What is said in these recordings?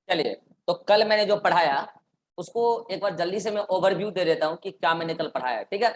चलिए, तो कल मैंने जो पढ़ाया उसको एक बार जल्दी से मैं ओवरव्यू दे देता हूँ कि क्या मैंने कल पढ़ाया, ठीक है।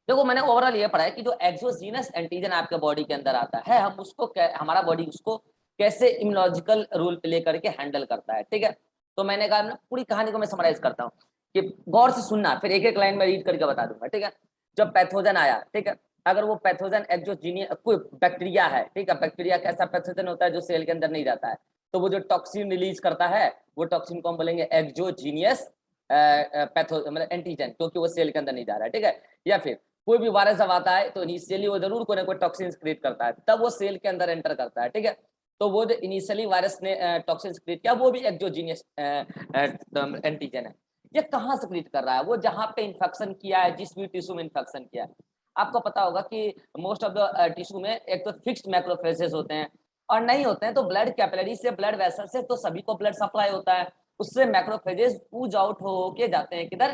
देखो, मैंने ओवरऑल ये पढ़ा है कि जो एक्सोजीनस एंटीजन आपके बॉडी के अंदर आता है, हम उसको हमारा बॉडी उसको कैसे इम्यूनोलॉजिकल रूल प्ले करके हैंडल करता है, ठीक है। तो मैंने कहा ना, पूरी कहानी को मैं समराइज करता हूँ कि गौर से सुनना, फिर एक एक लाइन में रीड करके बता दूंगा, ठीक है। जब पैथोजन आया, ठीक है, अगर वो पैथोजन एक्सोजीनियस कोई बैक्टीरिया है, ठीक है, बैक्टीरिया कैसा पैथोजन होता है जो सेल के अंदर नहीं जाता है, तो वो जो टॉक्सिन रिलीज करता है वो टॉक्सिन को हम बोलेंगे एक्सोजीनियस पैथो मतलब एंटीजन, क्योंकि वो सेल के अंदर नहीं जा रहा है, ठीक है। या फिर कोई भी वायरस जब आता है तो इनिशियली वो जरूर कोई ना कोई टॉक्सिन क्रिएट करता है, तब वो सेल के अंदर एंटर करता है, ठीक है। तो वो जो इनिशियली वायरस ने टॉक्सिन क्रिएट किया वो भी एक्सोजीनियस एंटीजन है। ये कहाँ से क्रिएट कर रहा है? वो जहाँ पे इन्फेक्शन किया है, जिस भी टिश्यू में इन्फेक्शन किया है। आपको पता होगा कि मोस्ट ऑफ द टिश्यू में एक तो फिक्स्ड मैक्रोफेजेस होते हैं, और नहीं होते हैं तो ब्लड कैपिलरी से, ब्लड वेसल से तो सभी को ब्लड सप्लाई होता है, उससे मैक्रोफेजेस पूज आउट हो के जाते हैं किधर,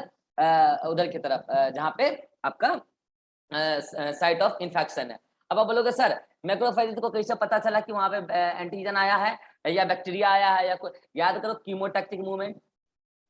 उधर की तरफ, जहाँ पे आपका साइट ऑफ इन्फेक्शन है। अब आप बोलोगे सर, मैक्रोफेजेस को कैसे पता चला कि वहां पे एंटीजन आया है या बैक्टीरिया आया है या कोई? याद करो कीमोटैक्टिक मूवमेंट।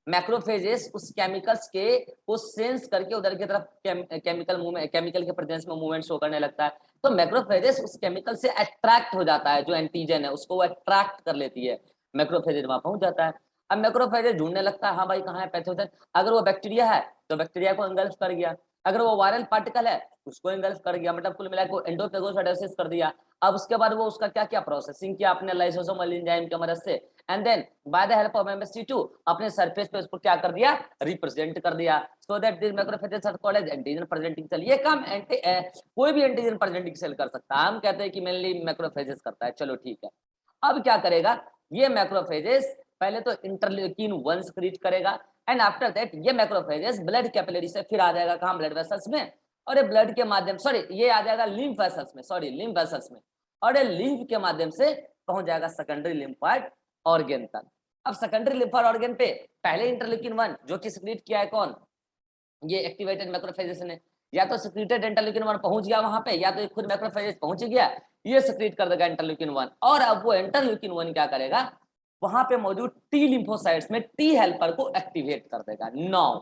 मैक्रोफेजेस उस केमिकल्स के को सेंस करके उधर की तरफ केमिकल मूवमेंट, केमिकल के प्रेजेंस में मूवमेंट शो करने लगता है, तो मैक्रोफेजेस उस केमिकल से अट्रैक्ट हो जाता है, जो एंटीजन है उसको वो अट्रैक्ट कर लेती है, मैक्रोफेजेस वहां पहुंच जाता है। अब मैक्रोफेजेस ढूंढने लगता है, हाँ भाई कहाँ है पैथोजन। अगर वो बैक्टीरिया है तो बैक्टीरिया को एंगल्फ कर गया, अगर वो वायरल पार्टिकल है उसको एंगल्फ कर गया, मतलब कुल मिलाकर एंडोफेगोसाइटोसिस कर दिया। अब उसके बाद वो उसका क्या क्या प्रोसेसिंग किया अपने लाइसोसोमल एंजाइम की मदद से, and then by the help of MSC2 अपने सरफेस पे उसको क्या कर दिया, रिप्रेजेंट कर दिया, so that this macrophages are called as antigen presenting cell. ये काम कोई भी एंटीजन प्रेजेंटिंग सेल कर सकता है, हम कहते हैं कि मेनली मैक्रोफेजेस करता है, चलो ठीक है। अब क्या करेगा ये मैक्रोफेजेस, पहले तो इंटरल्यूकिन 1 क्रिएट करेगा, एंड आफ्टर दैट ये मैक्रोफेजेस ब्लड कैपिलरी से फिर आ जाएगा कहां, ब्लड वेसल्स में, और ये ब्लड के माध्यम, सॉरी ये आ जाएगा लिम्फ वेसल्स में, सॉरी लिम्फ वेसल्स में, और ये लिम्फ के माध्यम से पहुंच जाएगा सेकेंडरी लिम्फोइड ऑर्गन तक। अब सेकेंडरी लिम्फोइड ऑर्गन पे पहले इंटरल्यूकिन 1 जो कि सिक्रीट किया है कौन, ये एक्टिवेटेड मैक्रोफेजेस ने, या तो सिक्रीटेड इंटरल्यूकिन 1 पहुंच गया वहां पे, या तो खुद मैक्रोफेजेस पहुंच गया, ये सिक्रीट कर देगा इंटरल्यूकिन 1, और अब वो इंटरल्यूकिन 1 क्या करेगा, वहां पे मौजूद टी लिम्फोसाइट्स में टी हेल्पर को एक्टिवेट कर देगा। Now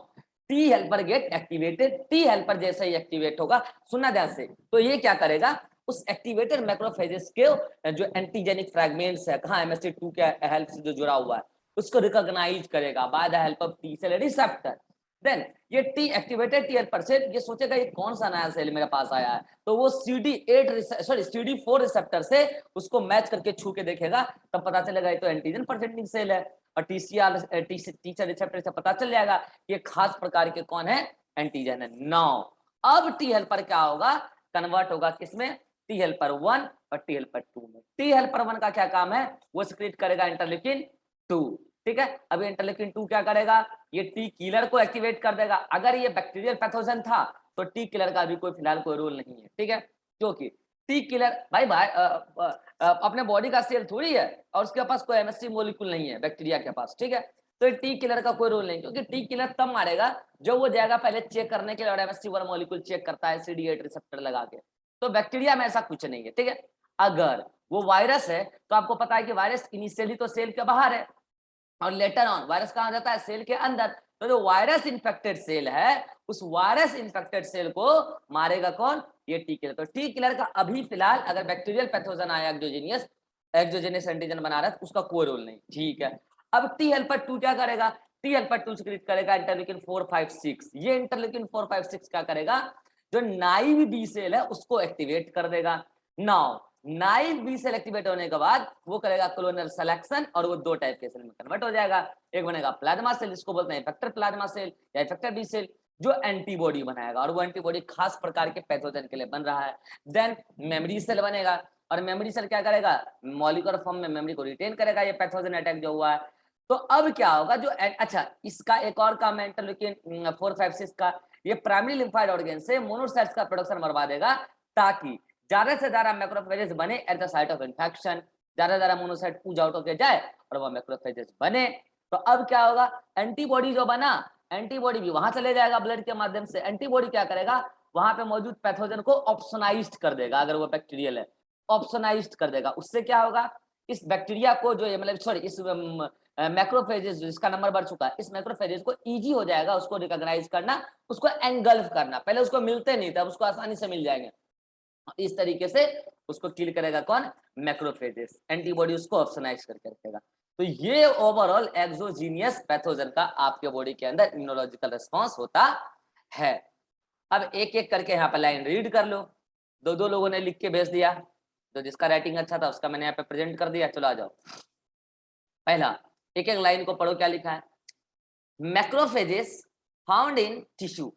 T helper gate activated, T helper जैसे ही एक्टिवेट होगा, सुनना ध्यान से, तो ये क्या करेगा, उस एक्टिवेटेड मैक्रोफेजेस के जो एंटीजेनिक फ्रैगमेंट्स है कहां, MSC2 के हेल्प से जो जुड़ा हुआ है, उसको रिकॉग्नाइज करेगा by the help of T cell receptor. Then ये टी एक्टिवेटेड टी हेल्पर से ये सोचेगा ये कौन सा नया सेल मेरे पास आया है, तो वो CD4 रिसेप्टर से उसको मैच करके छू के देखेगा, तब पता चलेगा ये तो एंटीजन प्रेजेंटिंग सेल है, और TCR टी सेल रिसेप्टर से पता चल जाएगा ये खास प्रकार के कौन है, एंटीजन है। नाउ अब टी हेल्पर क्या होगा, कन्वर्ट होगा किसमें, टी हेल्पर 1 और टी हेल्पर 2 में। टी हेल्पर 1 का क्या काम है, वो सिक्रीट करेगा इंटरल्यूकिन 2, ठीक है। अभी इंटरल्यूकिन 2 क्या करेगा, ये टी किलर को एक्टिवेट कर देगा। अगर ये बैक्टीरियल पैथोजन था तो टी किलर का भी कोई फिलहाल कोई रोल नहीं है, ठीक है, क्योंकि टी किलर भाई भाई अपने बॉडी का सेल थोड़ी है, और उसके पास कोई MSC मोलिक्यूल नहीं है बैक्टीरिया के पास, ठीक है। तो टी किलर का कोई रोल नहीं, क्योंकि टी किलर तब मारेगा जब वो जाएगा पहले चेक करने के लिए, और MSC1 मोलिक्यूल चेक करता है CD8 रिसेप्टर लगा के। तो बैक्टीरिया में ऐसा कुछ नहीं है, ठीक है। अगर वो वायरस है तो आपको पता है कि वायरस इनिशियली तो सेल के बाहर है, और लेटर ऑन वायरस कहां जाता है, सेल के अंदर। तो जो वायरस इन्फेक्टेड सेल है, उस वायरस इन्फेक्टेड सेल को मारेगा कौन, ये टी किलर। तो टी किलर का अभी फिलहाल अगर बैक्टीरियल पैथोजन आया एक्सोजेनियस, एक्सोजेनियस एंटीजन बना रहा है, उसका कोई रोल नहीं, ठीक है। अब टी हेल्पर 2 क्या करेगा, टी हेल्पर 2 सिक्रीट करेगा इंटरल्यूकिन 4 5 6। ये इंटरल्यूकिन 4 5 6 क्या करेगा, जो नाइव बी सेल है उसको एक्टिवेट कर देगा। Now naive B cell activate होने के बाद वो करेगा क्लोनल सिलेक्शन, और वो 2 टाइप के सेल में कन्वर्ट हो जाएगा। एक बनेगा प्लाज्मा सेल, जिसको बोलते हैं इफेक्टर प्लाज्मा सेल या इफेक्टर बी सेल, जो एंटीबॉडी बनाएगा, और वो एंटीबॉडी खास प्रकार के पैथोजन के लिए बन रहा है। देन मेमोरी सेल बनेगा, और मेमोरी सेल क्या करेगा, मॉलिक्यूलर फॉर्म में मेमोरी को रिटेन करेगा ये पैथोजन अटैक जो हुआ है। तो अब क्या होगा, जो अच्छा इसका एक और काम है इंटरल्यूकिन 4 5 6 का, ये प्राइमरी लिम्फोइड ऑर्गन से मोनोसाइट्स का प्रोडक्शन मरवा देगा, ताकि ज्यादा से ज्यादा मैक्रोफेजेस बने at the site of infection, ज्यादा ज्यादा मोनोसाइट पूज आउट होके जाए और वह मैक्रोफेजेस बने। तो अब क्या होगा, एंटीबॉडी जो बना, एंटीबॉडी भी वहां चले जाएगा ब्लड के माध्यम से। एंटीबॉडी क्या करेगा, वहां पे मौजूद पैथोजन को ऑप्सोनाइज्ड कर देगा, अगर वो बैक्टीरियल है ऑप्सोनाइज्ड कर देगा। उससे क्या होगा, इस बैक्टीरिया को जो मतलब सॉरी इस मैक्रोफेजेस जिसका नंबर बढ़ चुका है, इस मैक्रोफेजेस को इजी हो जाएगा उसको रिकॉग्नाइज करना, उसको एंगल्फ करना। पहले उसको मिलते नहीं थे, अब उसको आसानी से मिल जाएंगे। इस तरीके से उसको किल करेगा कौन? मैक्रोफेजेस। एंटीबॉडी उसको ऑप्शनाइज करके रखेगा। तो ये ओवरऑल एक्सोजीनियस पैथोजन का आपके बॉडी के अंदर इम्यूनोलॉजिकल रिस्पॉन्स होता है। अब एक एक करके यहाँ पे लाइन रीड कर लो। दो दो लोगों ने लिख के भेज दिया, तो जिसका राइटिंग अच्छा था उसका मैंने यहाँ पे प्रेजेंट कर दिया। चलो आ जाओ, पहला एक एक लाइन को पढ़ो, क्या लिखा है? Macrophages found in tissue,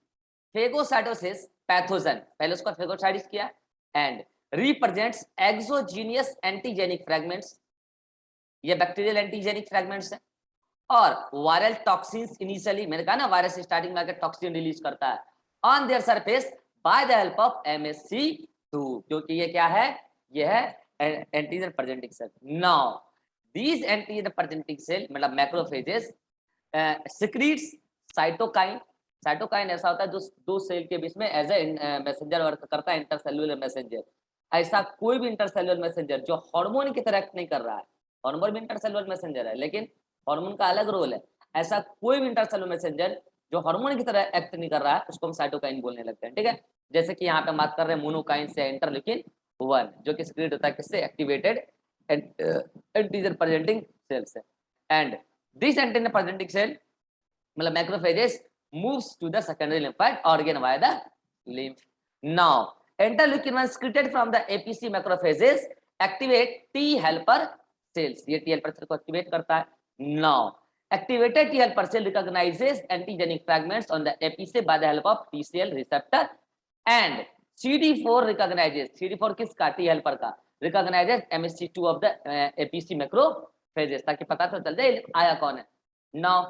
phagocytosis pathogen, पहले उसको फेगोसाइटिस किया, and represents exogenous antigenic fragments, ये बैक्टीरियल एंटीजेनिक फ्रैगमेंट्स है, और वायरल टॉक्सिन्स इनिशियली, मैंने कहा ना वायरस स्टार्टिंग में आकर टॉक्सिन रिलीज करता है on their surface by the help of MSC2, क्योंकि ये क्या है? ये है antigen presenting cell. Now these antigen presenting cell मतलब मैक्रोफेजेस सिक्रीट्स साइटोकाइन। साइटोकाइन ऐसा होता है जो दो सेल के बीच में एज ए मैसेंजर वर्क करता है, इंटरसेल्युलर मैसेंजर। ऐसा कोई भी इंटरसेल्युलर मैसेंजर जो हार्मोन की तरह एक्ट नहीं कर रहा है, हार्मोन भी इंटरसेल्युलर मैसेंजर है लेकिन हार्मोन का अलग रोल है, ऐसा कोई भी इंटरसेल्युलर मैसेंजर जो हार्मोन की तरह एक्ट नहीं कर रहा है उसको हम साइटोकाइन बोलने लगते हैं। ठीक है, जैसे कि यहाँ पे बात कर रहे हैं मोनोकाइन से इंटरल्यूकिन 1 जो कि सिक्रेट होता है किससे? एक्टिवेटेड एंटीजन प्रेजेंटिंग सेल से। And this antigen presenting cell मतलब macrophages moves to the secondary lymphoid organ via the lymph. Now interleukin 1 secreted from the APC macrophages activate T helper cells, ये T helper cell को activate करता है। Now activated T helper cell recognizes antigenic fragments on the APC by the help of T cell receptor, and CD4 recognizes, CD4 किसका? T helper का, recognizes MSC2 of the APC macrophages, ताकि पता तो चल जाए आया कौन है। Now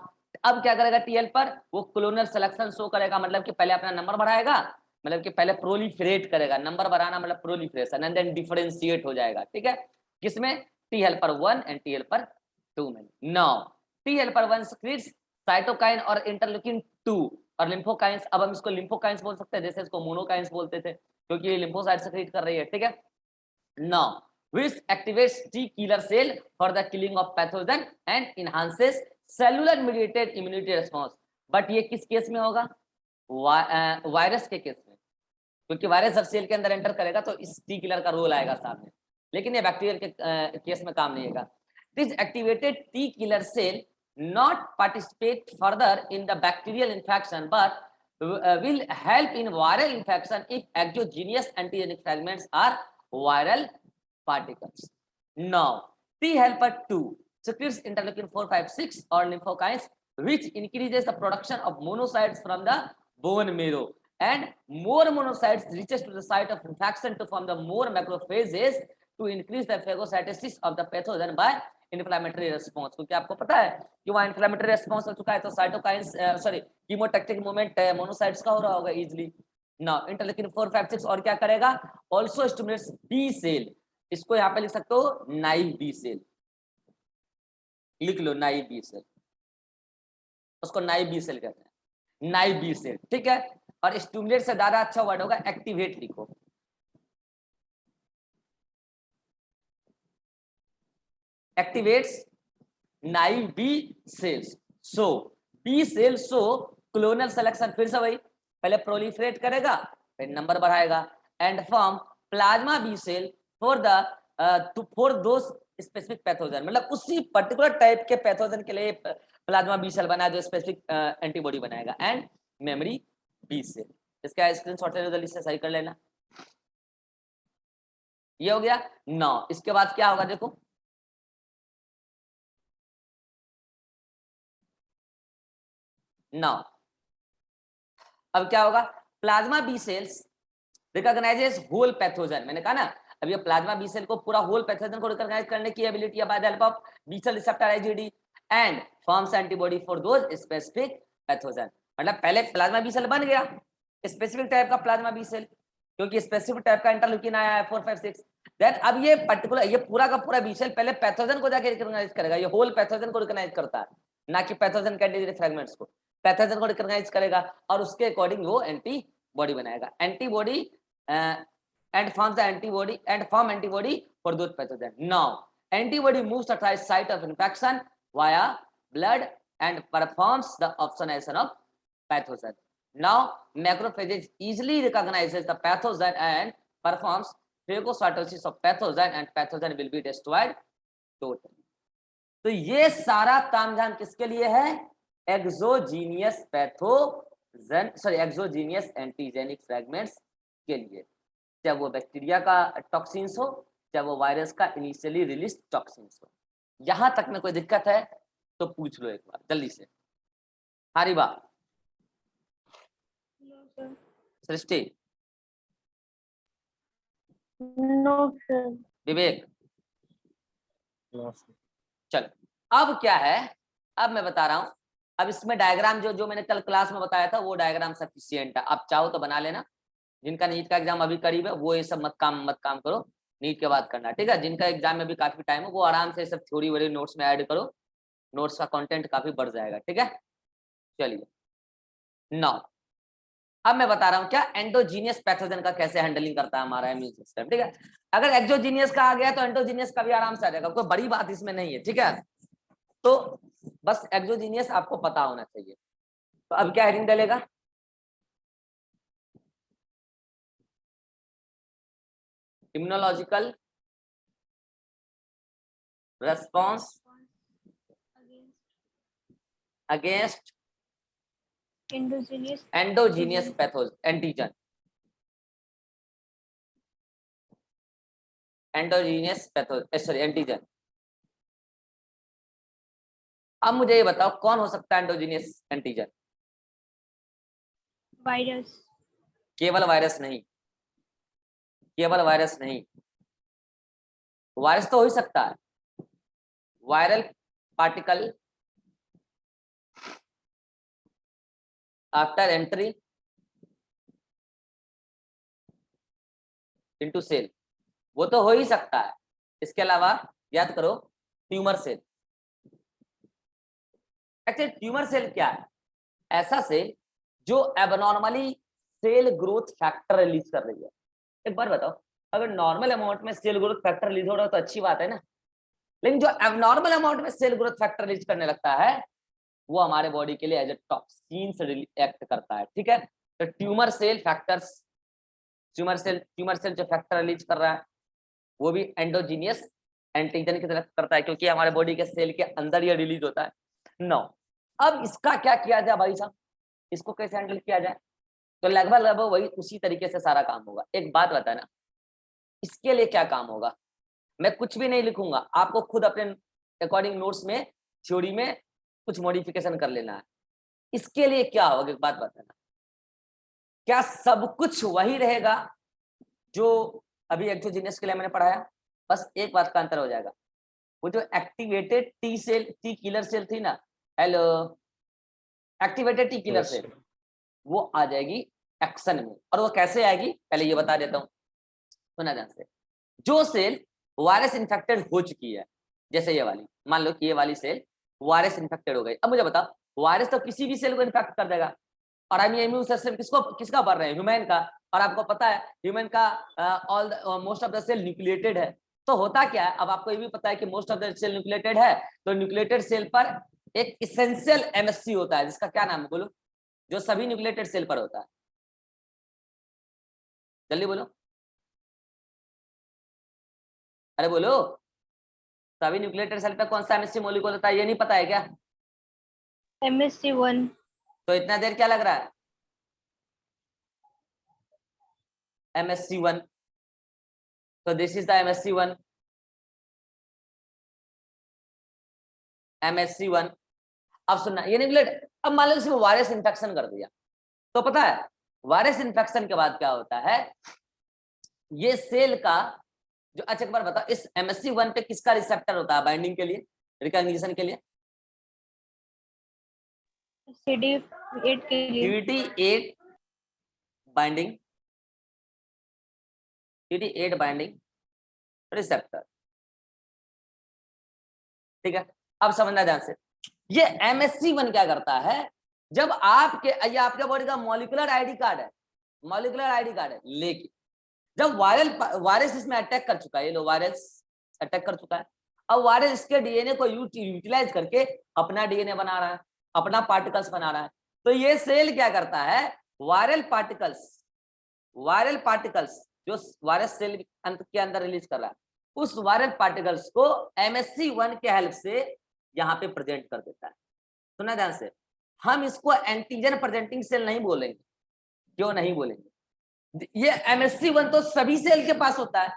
अब क्या करेगा टी हेल्पर? वो क्लोनल सिलेक्शन शो करेगा, मतलब कि पहले अपना नंबर बढ़ाएगा, मतलब कि पहले प्रोलिफरेट करेगा, नंबर बढ़ाना मतलब प्रोलिफरेशन, एंड देन डिफरेंशिएट हो जाएगा। ठीक है, किसमें? T helper 1 and T helper 2 में। Now T helper 1 secretes cytokine और इंटरल्यूकिन 2 और लिम्फोकाइंस। अब हम इसको लिम्फोकाइंस बोल सकते हैं, जैसे इसको मोनोकाइंस बोलते थे क्योंकि ये लिम्फोसाइट सिक्रीट कर रही है। ठीक है, now which activates T killer cell for the killing of pathogen and enhances cellular mediated immunity response। But ये किस केस में होगा? वायरस के केस में, क्योंकि वायरस जब सेल के अंदर एंटर करेगा तो इस टी किलर का रोल आएगा सामने, लेकिन ये बैक्टीरियल के केस में काम नहीं आएगा। This activated T killer cell not participate further in the bacterial infection but will help in viral infection if exogenous antigenic fragments are viral particles. Now T helper 2 secretes interleukin 4, 5, 6 or lymphokines which increases the production of monocytes from the bone marrow, and more monocytes reaches to the site of infection to form the more macrophages to increase the phagocytosis of the pathogen by inflammatory response। क्योंकि आपको पता है कि वहाँ inflammatory response हो चुका है तो साइटोकाइंस सॉरी कीमोटैक्टिक मूवमेंट मोनोसाइट्स का हो रहा होगा इजीली। नाउ इंटरलेकिन 4, 5, 6 और क्या करेगा? ऑल्सो स्टिमुलेट्स बी सेल, इसको यहाँ पे लिख सकते हो नाइव बी सेल, लिख लो नाइव बी सेल, उसको नाइव बी सेल कहते हैं, नाइव बी सेल। ठीक है, और स्टिमुलेट से ज्यादा अच्छा वर्ड होगा एक्टिवेट, लिखो activates naive B cells. So B cells show clonal selection, फिर से वही, पहले प्रोलिफरेट करेगा फिर नंबर बढ़ाएगा, and form plasma B cell for the for those specific pathogen, मतलब उसी पर्टिकुलर टाइप के पैथोजन के लिए प्लाज्मा बी सेल बनाया जो स्पेसिफिक एंटीबॉडी बनाएगा, एंड मेमोरी बी सेल। इसका स्क्रीनशॉट ले लो जल्दी से, सही कर लेना। ये हो गया। नौ इसके बाद क्या होगा देखो, नाउ अब क्या होगा? Plasma B cells recognises whole pathogen, मैंने कहा ना अब ये प्लाज्मा बी सेल को पूरा होल पैथोजन को रिकॉग्नाइज करने की एबिलिटी है by the help of B cell receptor IgD and forms antibody for those specific pathogen. मतलब पहले प्लाज्मा बी सेल बन गया स्पेसिफिक टाइप का प्लाज्मा बी सेल, क्योंकि स्पेसिफिक टाइप का इंटरल्यूकिन आया है 4, 5, 6, दैट अब ये पर्टिकुलर ये पूरा का पूरा बी सेल पहले पैथोजन को जाके रिकॉग्नाइज करेगा, ये होल पैथोजन को रिकॉग्नाइज करता है, ना कि पैथोजन कैंडिडेट फ्रैगमेंट्स को, पैथोजन को रिकॉग्नाइज करेगा और उसके अकॉर्डिंग वो एंटीबॉडी बनाएगा, antibody and forms the antibody and form antibody for those pathogen. Now antibody moves to the site of infection via blood and performs the opsonation of pathogen. Now macrophages easily recognizes the pathogen and performs phagocytosis of pathogen and pathogen will be destroyed totally. तो ये सारा तामझाम किसके लिए है? Exogenous pathogen exogenous antigenic fragments के लिए, चाहे वो बैक्टीरिया का टॉक्सिन्स हो, चाहे वो वायरस का इनिशियली रिलीज टॉक्सिन्स हो। यहां तक में कोई दिक्कत है तो पूछ लो एक बार जल्दी से। हारिबा, सृष्टि, विवेक, चलो अब क्या है, अब मैं बता रहा हूं। अब इसमें डायग्राम जो मैंने कल क्लास में बताया था वो डायग्राम सफिशिएंट है, आप चाहो तो बना लेना। जिनका नीट का एग्जाम अभी करीब है वो ये सब मत काम करो, नीट के बाद करना, ठीक है। जिनका एग्जाम में भी काफी टाइम है वो आराम से सब थ्योरी वरी नोट्स में ऐड करो, नोट्स का कंटेंट काफी बढ़ जाएगा, ठीक है। चलिए नाउ अब मैं बता रहा हूं क्या एंडोजीनियस पैथोजन का कैसे हैंडलिंग करता है हमारा इम्यून सिस्टम, ठीक है। अगर एक्सोजीनियस का आ गया तो एंडोजीनियस का भी आराम से आ जाएगा, कोई बड़ी बात इसमें नहीं है, ठीक है। तो बस एक्सोजीनियस आपको पता होना चाहिए। तो अब क्या हेडिंग डलेगा? Immunological response against endogenous pathogen antigen, endogenous pathogen antigen. अब मुझे ये बताओ कौन हो सकता है एंडोजीनियस एंटीजन? वायरस। केवल वायरस नहीं, केवल वायरस नहीं, वायरस तो हो ही सकता है। Viral particle after entry into cell, वो तो हो ही सकता है। इसके अलावा याद करो tumour cell. Actually tumour cell क्या है? ऐसा सेल जो abnormally cell growth factor release कर रही है। एक बार बताओ, अगर नॉर्मल अमाउंट में सेल ग्रोथ फैक्टर रिलीज हो रहा है तो अच्छी बात है ना, लेकिन जो एबनॉर्मल अमाउंट में सेल ग्रोथ फैक्टर रिलीज करने लगता है वो हमारे बॉडी के लिए एज ए टॉक्सिन से एक्ट करता है, ठीक है। तो tumour cell factors, tumour cell जो फैक्टर रिलीज कर रहा है वो भी एंडोजीनियस एंटीजन की तरह करता है, क्योंकि हमारे बॉडी के सेल के अंदर ये रिलीज होता है। नो, अब इसका क्या किया जाए भाई साहब, इसको कैसे हैंडल किया जाए? तो लगभग वही उसी तरीके से सारा काम होगा। एक बात बताना, इसके लिए क्या काम होगा? मैं कुछ भी नहीं लिखूंगा, आपको खुद अपने अकॉर्डिंग नोट्स में थ्योरी में कुछ मॉडिफिकेशन कर लेना है। इसके लिए क्या होगा एक बात बताना, क्या सब कुछ वही रहेगा जो अभी एक्सोजीनियस के लिए मैंने पढ़ाया? बस एक बात का अंतर हो जाएगा, वो जो activated T cell, T killer cell थी ना, hello, activated T killer cell, वो आ जाएगी एक्शन में। और वो कैसे आएगी पहले ये बता देता हूं, सुना ध्यान से। जो सेल वायरस इन्फेक्टेड हो चुकी है, जैसे ये वाली, मान लो कि ये वाली सेल वायरस इन्फेक्टेड हो गई। अब मुझे बताओ, वायरस तो किसी भी सेल को इन्फेक्ट कर देगा, और हम इम्यून सिस्टम किसका बढ़ रहे हैं? ह्यूमन का। और आपको पता है ह्यूमन का all most of the cell nucleated है। तो होता क्या है, अब आपको ये भी पता है कि most of the cell nucleated है, तो न्यूक्लिएटेड सेल पर एक इसेंशियल एमएससी होता है, जिसका क्या नाम है बोलो, जो सभी न्यूक्लिएटेड सेल पर होता है, जल्दी बोलो, अरे बोलो, सभी न्यूक्लिएटेड सेल पर कौन सा एमएससी मॉलिक्यूल होता है? ये नहीं पता है क्या? MSC1। तो इतना देर क्या लग रहा है? MSC1, तो this is the MSC1, MSC1। अब सुनना, ये न्यूक्लिएट, अब मान लो इसमें वायरस इन्फेक्शन कर दिया, तो पता है वायरस इन्फेक्शन के बाद क्या होता है, ये सेल का जो, अच्छा एक बार बताओ, इस MSC1 पे किसका रिसेप्टर होता है बाइंडिंग के लिए, रिकॉग्निशन के लिए? CD8 के लिए। CD8 binding, CD8 binding receptor, ठीक है। अब समझना ध्यान से, ये MSC1 क्या करता है, जब ये आपके बॉडी का मॉलिक्यूलर आईडी कार्ड है, मॉलिक्यूलर आईडी कार्ड है, लेकिन जब वायरस इसमें अटैक कर चुका है, ये लो वायरस अटैक कर चुका है, अब वायरस इसके डीएनए को यूटिलाइज करके अपना डीएनए बना रहा है, अपना पार्टिकल्स बना रहा है। तो ये सेल क्या करता है, वायरल पार्टिकल्स जो वायरस सेल के अंदर रिलीज कर रहा है, उस वायरल पार्टिकल्स को MSC1 के हेल्प से यहाँ पे प्रेजेंट कर देता है। सुना ध्यान से, हम इसको एंटीजन प्रेजेंटिंग सेल नहीं बोलेंगे। क्यों नहीं बोलेंगे, ये MSC1 तो सभी सेल के पास होता है।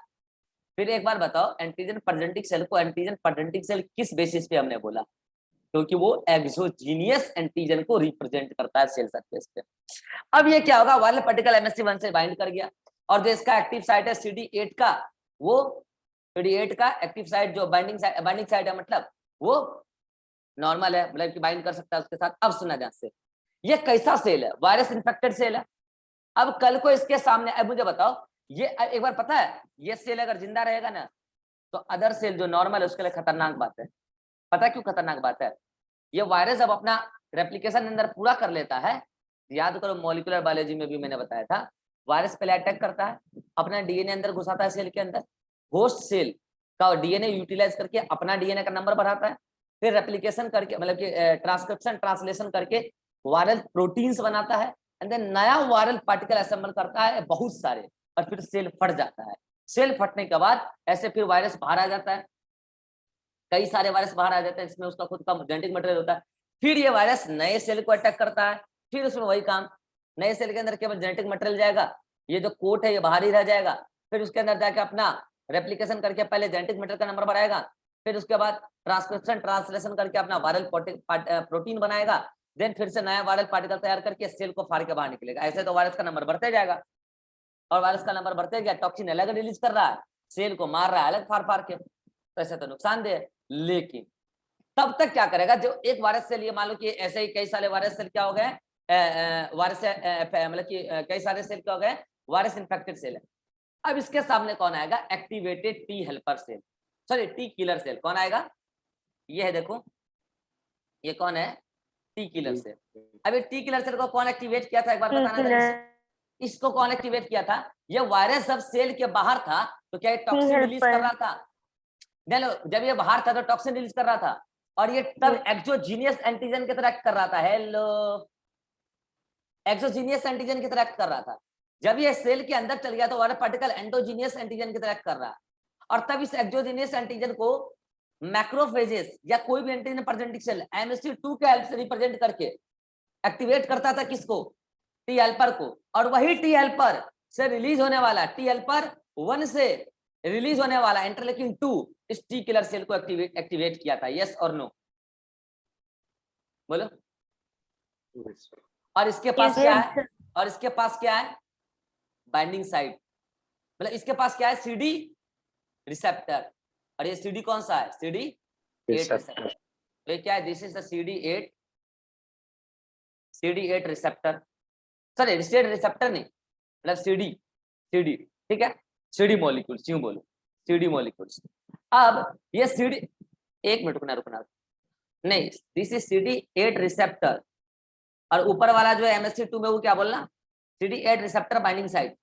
फिर एक बार बताओ, एंटीजन प्रेजेंटिंग सेल को एंटीजन प्रेजेंटिंग सेल किस बेसिस पे हमने बोला, क्योंकि वो एक्सोजीनियस एंटीजन को रिप्रेजेंट करता है सेल सरफेस पे। अब ये क्या होगा, वायरल पार्टिकल MSC1 से बाइंड कर गया, और जो इसका एक्टिव साइट है CD8 का, वो CD8 का एक्टिव साइट जो बाइंडिंग साइट है, मतलब वो नॉर्मल है, मतलब कि बाइंड कर सकता है उसके साथ। अब सुना ध्यान से, ये कैसा सेल है, वायरस इन्फेक्टेड सेल है। अब कल को इसके सामने, अब मुझे बताओ, ये एक बार पता है, ये सेल अगर जिंदा रहेगा ना, तो अदर सेल जो नॉर्मल है उसके लिए खतरनाक बात है। पता है क्यों खतरनाक बात है, ये वायरस अब अपना रेप्लिकेशन अंदर पूरा कर लेता है। याद करो, मॉलिक्यूलर बायोलॉजी में भी मैंने बताया था, वायरस पहले अटैक करता है, अपना डीएनए अंदर घुसाता है सेल के अंदर, होस्ट सेल का डीएनए यूटिलाइज करके अपना डीएनए का नंबर बढ़ाता है, फिर रेप्लिकेशन करके, मतलब कि ट्रांसक्रिप्शन ट्रांसलेशन करके वायरल प्रोटीन्स बनाता है, एंड देन नया वायरल पार्टिकल असेंबल करता है बहुत सारे, और फिर सेल फट जाता है। सेल फटने के बाद ऐसे फिर वायरस बाहर आ जाता है, कई सारे वायरस बाहर आ जाते हैं, इसमें उसका खुद का जेनेटिक मटेरियल होता है। फिर ये वायरस नए सेल को अटैक करता है, फिर उसमें वही काम, नए सेल के अंदर केवल जेनेटिक मटेरियल जाएगा, ये जो कोट है ये बाहर ही रह जाएगा, फिर उसके अंदर जाके अपना रेप्लिकेशन करके पहले जेनेटिक मटेरियल का नंबर बढ़ाएगा, फिर उसके बाद ट्रांसक्रिप्शन ट्रांसलेशन करके अपना वायरल प्रोटीन बनाएगा, देन फिर से नया वायरल पार्टिकल तैयार करके सेल को फाड़ के बाहर निकलेगा। ऐसे तो वायरस का नंबर बढ़ते जाएगा, और वायरस का नंबर बढ़ते गया, टॉक्सिन अलग रिलीज कर रहा है, सेल को मार रहा है अलग फाड़ फाड़ के, तो ऐसे तो नुकसानदेह है। लेकिन तब तक क्या करेगा, जो एक वायरस सेल, ये मान लो कि ऐसे ही कई सारे वायरस सेल क्या हो गए, वायरस मतलब कि कई सारे सेल क्या हो गए, वायरस इन्फेक्टेड सेल है। अब इसके सामने कौन आएगा, activated T helper cell, sorry T killer cell. कौन आएगा, ये है, देखो ये कौन है, टी किलर सेल। अब ये टी किलर सेल को कौन एक्टिवेट किया था, एक बार बताना जरा, इसको कौन एक्टिवेट किया था, ये वायरस जब सेल के बाहर था तो क्या ये टॉक्सिन रिलीज कर रहा था, जब ये बाहर था तो टॉक्सिन रिलीज कर रहा था, और ये तब एक्सोजीनियस एंटीजन की तरह एक्ट कर रहा था। हेलो, एक्सोजीनियस एंटीजन की तरह एक्ट कर रहा था। जब ये सेल के अंदर चल गया तो वायरस पार्टिकल एंडोजीनियस एंटीजन की तरह एक्ट कर रहा है, और तब इस एक्सोजीनियस एंटीजन को मैक्रोफेजेस या कोई भी एंटीजन प्रेजेंटिंग सेल MSC2 के हेल्प से रिप्रेजेंट करके एक्टिवेट करता था, किसको, टी हेल्पर को, और वही टी हेल्पर से रिलीज होने वाला, टी हेल्पर 1 से रिलीज होने वाला इंटरलेकिन 2 इस टी किलर सेल को एक्टिवेट किया था। यस और नो, बोलो। और इसके पास क्या है, और इसके पास क्या है, बाइंडिंग साइट, मतलब इसके पास क्या है, CD रिसेप्टर, और ये CD कौन सा है, CD8 रिसेप्टर। तो ये क्या है, this is the CD8 receptor, sorry receptor नहीं, मतलब CD, ठीक है, CD मॉलिक्यूल्स, यूं बोलो CD मॉलिक्यूल्स। अब ये CD, एक मिनट रुकना, नहीं, दिस इज CD8 रिसेप्टर, और ऊपर वाला जो है MSC2 में, वो क्या बोलना, CD8 receptor binding site,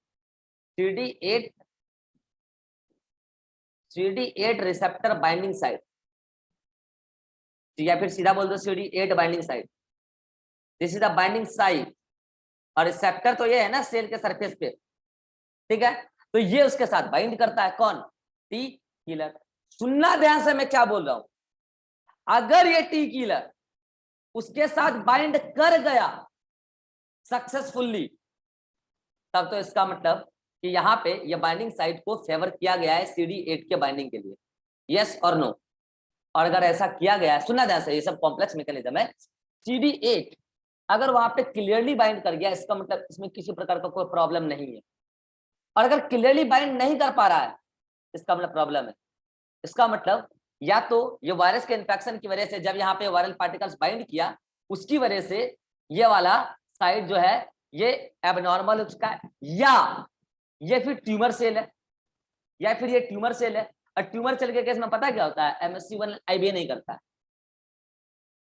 CD8 receptor binding site, या फिर सीधा बोल दो CD8 binding site, this is the binding site, और रिसेप्टर तो ये है ना सेल के सरफेस पे, ठीक है, तो ये उसके साथ बाइंड करता है, कौन, टी किलर। सुनना ध्यान से मैं क्या बोल रहा हूं, अगर ये टी किलर उसके साथ बाइंड कर गया सक्सेसफुली, तब तो इसका मतलब कि यहाँ पे ये बाइंडिंग साइट को फेवर किया गया है CD8 के बाइंडिंग के लिए। यस और नो, और अगर ऐसा किया गया है, सुनना ध्यान से, ये सब कॉम्प्लेक्स मैकेनिज्म है, CD8 अगर वहां पे क्लियरली बाइंड कर गया, इसका मतलब इसमें किसी प्रकार का कोई प्रॉब्लम नहीं है, और अगर क्लियरली बाइंड नहीं कर पा रहा है, इसका मतलब प्रॉब्लम है। इसका मतलब या तो ये वायरस के इन्फेक्शन की वजह से जब यहाँ पे वायरल पार्टिकल्स बाइंड किया, उसकी वजह से ये वाला साइट जो है ये एबनॉर्मल हो चुका है, या ये फिर ट्यूमर सेल है, या फिर ये ट्यूमर सेल है। और ट्यूमर सेल के केस में पता क्या होता है, MSC1 IBA नहीं करता है,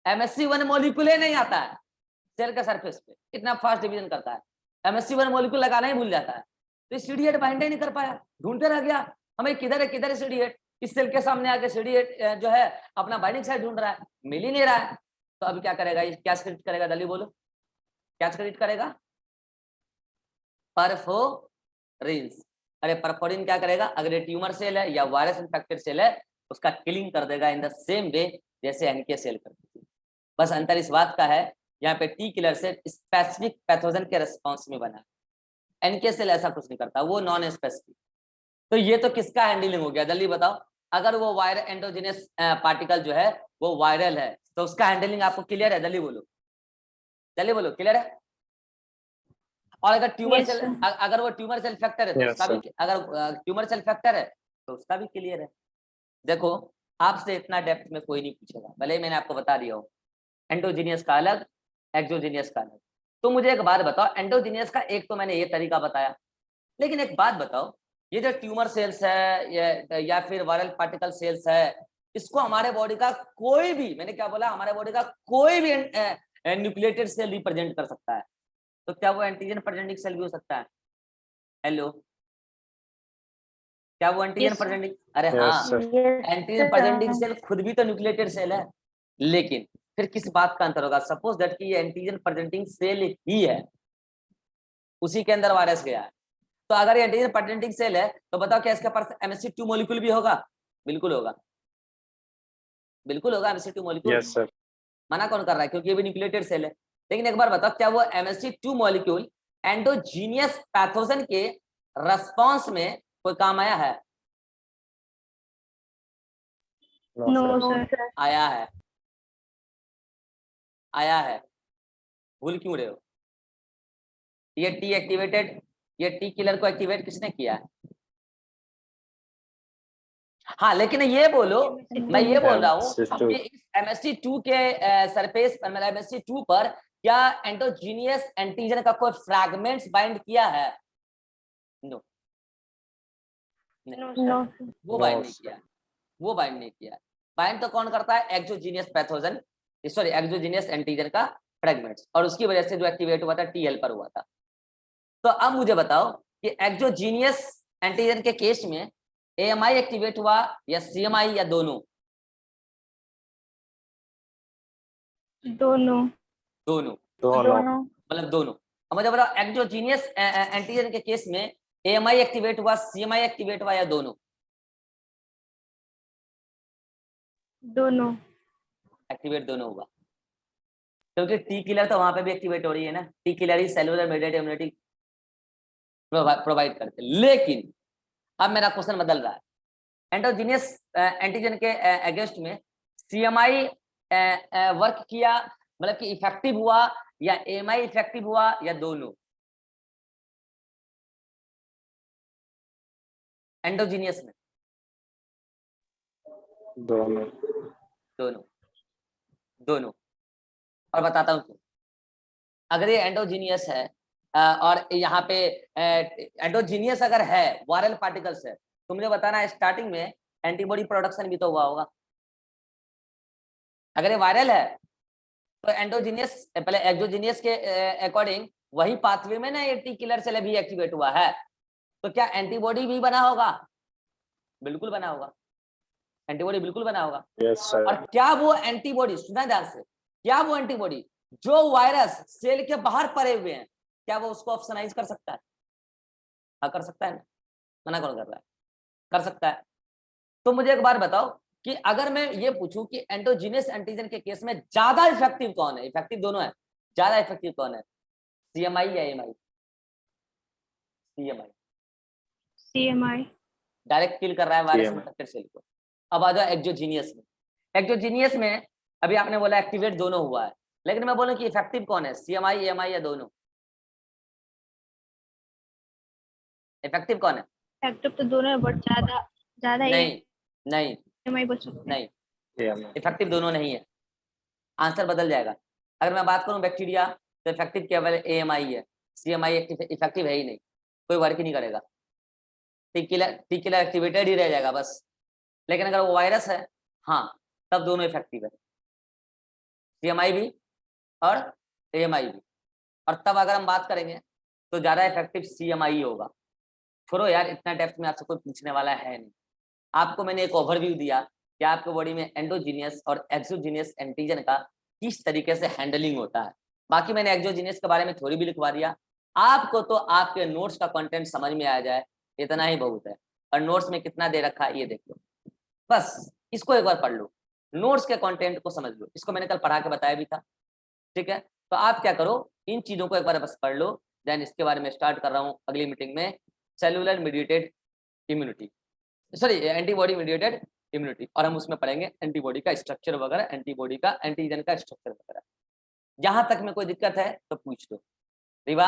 MSC1 मॉलिक्यूल नहीं आता है सेल के सरफेस पे, इतना फास्ट डिवीजन करता है, MSC1 मॉलिक्यूल लगाना ही भूल जाता है, तो CD8 बाइंड ही नहीं कर पाया, ढूंढते रह गया हमें, किधर है CD8, इस सेल के सामने आके CD8 जो है अपना बाइंडिंग साइट ढूंढ रहा है, मिल ही नहीं रहा है। तो अभी क्या करेगा, ये क्या स्क्रिप्ट करेगा, जल्दी बोलो क्या स्क्रिप्ट करेगा, परफोरिन्स। अरे परफोरिन क्या करेगा, अगर ये ट्यूमर सेल है या वायरस इन्फेक्टेड सेल है उसका किलिंग कर देगा इन द सेम वे जैसे NK सेल करती थी। बस अंतर इस बात का है, यहाँ पे टी किलर से स्पेसिफिक पैथोजन के रिस्पॉन्स में बना है, NK सेल ऐसा कुछ नहीं करता, वो नॉन स्पेसिफिक। तो ये तो किसका हैंडलिंग हो गया, जल्दी बताओ। अगर वो वायरल एंडोजेनियस पार्टिकल जो है वो वायरल है तो उसका हैंडलिंग आपको क्लियर है, जल्दी बोलो, जल्दी बोलो, क्लियर है। और अगर ट्यूमर Yes, सेल, sir. अगर वो ट्यूमर सेल फैक्टर है तो Yes, उसका भी, अगर ट्यूमर सेल फैक्टर है तो उसका भी क्लियर है। देखो आपसे इतना डेप्थ में कोई नहीं पूछेगा, भले ही मैंने आपको बता दिया हो एंडोजीनियस का अलग, एक्सोजीनियस का अलग। तो मुझे एक बात बताओ, एंडोजीनियस का एक तो मैंने ये तरीका बताया, लेकिन एक बात बताओ, ये जो ट्यूमर सेल्स है या फिर वायरल पार्टिकल सेल्स है, इसको हमारे बॉडी का कोई भी, मैंने क्या बोला, हमारे बॉडी का कोई भी न्यूक्लिएटेड सेल रिप्रेजेंट कर सकता है। तो क्या वो एंटीजन प्रेजेंटिंग सेल भी हो सकता है? हेलो, क्या वो एंटीजन Yes, sir. प्रेजेंटिंग, अरे Yes, हाँ, sir. एंटीजन प्रेजेंटिंग सेल खुद भी तो न्यूक्लिएटेड सेल है, लेकिन फिर किस बात का अंतर होगा, सपोज दैट कि ये एंटीजन प्रेजेंटिंग सेल ही है, उसी के अंदर वायरस गया है, तो अगर ये एंटीजन प्रेजेंटिंग सेल है तो बताओ क्या इसके पास MSC2 मॉलिक्यूल भी होगा? बिल्कुल होगा, बिल्कुल होगा MSC2 मॉलिक्यूल। Yes, sir. मना कौन कर रहा है, क्योंकि ये भी न्यूक्लिएटेड सेल है। लेकिन एक बार बताओ, क्या वो MSC2 मॉलिक्यूल एंडोजीनियस पैथोजन के रेस्पॉन्स में कोई काम आया है? No, sir. आया है, आया है, भूल क्यों रहे हो? ये टी एक्टिवेटेड, ये टी किलर को एक्टिवेट किसने किया है? हाँ, लेकिन ये बोलो, मैं ये बोल रहा हूँ MSC2. कि इस MSC2 के सरफेस पर, मतलब MSC2 पर क्या एंडोजीनियस एंटीजन का कोई फ्रैगमेंट्स बाइंड किया है? No, No, sir. वो No, बाइंड नहीं sir. किया, वो बाइंड नहीं किया। बाइंड तो कौन करता है, exogenous pathogen, sorry exogenous antigen का फ्रैगमेंट्स, और उसकी वजह से जो एक्टिवेट हुआ था टी हेल्पर हुआ था। तो अब मुझे बताओ कि एक्सोजीनियस एंटीजन के केस में AMI एक्टिवेट हुआ या CMI या दोनों? दोनों. दोनों, दोनों. मतलब दोनों। अब मुझे बताओ एक्सोजीनियस एंटीजन के केस में AMI एक्टिवेट हुआ, CMI एक्टिवेट हुआ या दोनों? दोनों. एक्टिवेट दोनों हुआ, क्योंकि टी किलर तो वहां पे भी एक्टिवेट हो रही है ना, टी किलर ही सेलुलर मेडिएटेड इम्यूनिटी प्रोवाइड करते। लेकिन अब मेरा क्वेश्चन बदल रहा है, एंडोजीनियस एंटीजन के अगेंस्ट में CMI वर्क किया, मतलब कि इफेक्टिव हुआ, या AMI इफेक्टिव हुआ, या दोनों? एंडोजीनियस में दोनों. दोनों, दोनों। और बताता हूँ क्यों। अगर ये एंडोजीनियस है और यहाँ पे एंडोजीनियस अगर है, वायरल पार्टिकल्स है, तो मुझे बताना है स्टार्टिंग में एंटीबॉडी प्रोडक्शन भी तो हुआ होगा। अगर ये वायरल है तो एंडोजीनियस, पहले एक्सोजीनियस के अकॉर्डिंग वही पाथवे में ना ये टी किलर सेल भी एक्टिवेट हुआ है, तो क्या एंटीबॉडी भी बना होगा? बिल्कुल बना होगा, एंटीबॉडी बिल्कुल बना होगा। Yes, sir. और क्या वो एंटीबॉडी, सुना ध्यान से, क्या वो एंटीबॉडी जो वायरस सेल के बाहर पड़े हुए हैं, क्या वो उसको ऑप्शनाइज कर सकता है? हाँ कर सकता है ना, मना कौन कर रहा है, कर सकता है। तो मुझे एक बार बताओ कि अगर मैं ये पूछूं कि एंडोजीनियस एंटीजन के केस में ज्यादा इफेक्टिव कौन है, इफेक्टिव दोनों है, ज्यादा इफेक्टिव कौन है, CMI या AMI? CMI CMI. डायरेक्ट किल कर रहा है वायरस CMI. इन्फेक्टेड सेल को। अब आ जाओ एक्सोजीनियस में। एक्सोजीनियस में अभी आपने बोला एक्टिवेट दोनों हुआ है, लेकिन मैं बोलूं कि इफेक्टिव कौन है, CMI AMI या दोनों? इफेक्टिव कौन है? एक्टिव तो दोनों है, बट ज्यादा नहीं नहीं EMI बोल सकते हैं. नहीं, CMI. इफेक्टिव दोनों नहीं है, आंसर बदल जाएगा। अगर मैं बात करूं बैक्टीरिया तो इफेक्टिव केवल AMI है, CMI इफेक्टिव है ही नहीं, कोई वर्क ही नहीं करेगा, टी किलर एक्टिवेटेड ही रह जाएगा बस। लेकिन अगर वो वायरस है, हाँ, तब दोनों इफेक्टिव है, CMI भी और AMI भी। और तब अगर हम बात करेंगे तो ज्यादा इफेक्टिव CMI होगा। छोड़ो यार, इतना डेप्थ में आपसे कोई पूछने वाला है नहीं, आपको मैंने एक ओवरव्यू दिया कि आपके बॉडी में एंडोजीनियस और एक्सोजीनियस एंटीजन का किस तरीके से हैंडलिंग होता है। बाकी मैंने एक्सोजीनियस के बारे में थोड़ी भी लिखवा दिया। आपको तो आपके नोट्स का कंटेंट समझ में आ जाए इतना ही बहुत है। और नोट्स में कितना दे रखा है ये देख लो, बस इसको एक बार पढ़ लो, नोट्स के कंटेंट को समझ लो। इसको मैंने कल पढ़ा के बताया भी था, ठीक है। तो आप क्या करो, इन चीजों को एक बार बस पढ़ लो। देन इसके बारे में स्टार्ट कर रहा हूँ अगली मीटिंग में, cellular mediated immunity, sorry antibody mediated immunity, और हम उसमें पढ़ेंगे एंटीबॉडी का स्ट्रक्चर वगैरह, एंटीबॉडी का एंटीजन का स्ट्रक्चर वगैरह। जहां तक में कोई दिक्कत है तो पूछ लो। Riva,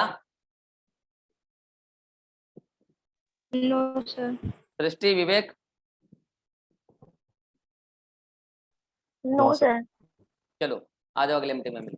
no sir. दृष्टि, विवेक, नो सर। चलो आ जाओ अगले मीटिंग में मिलते हैं।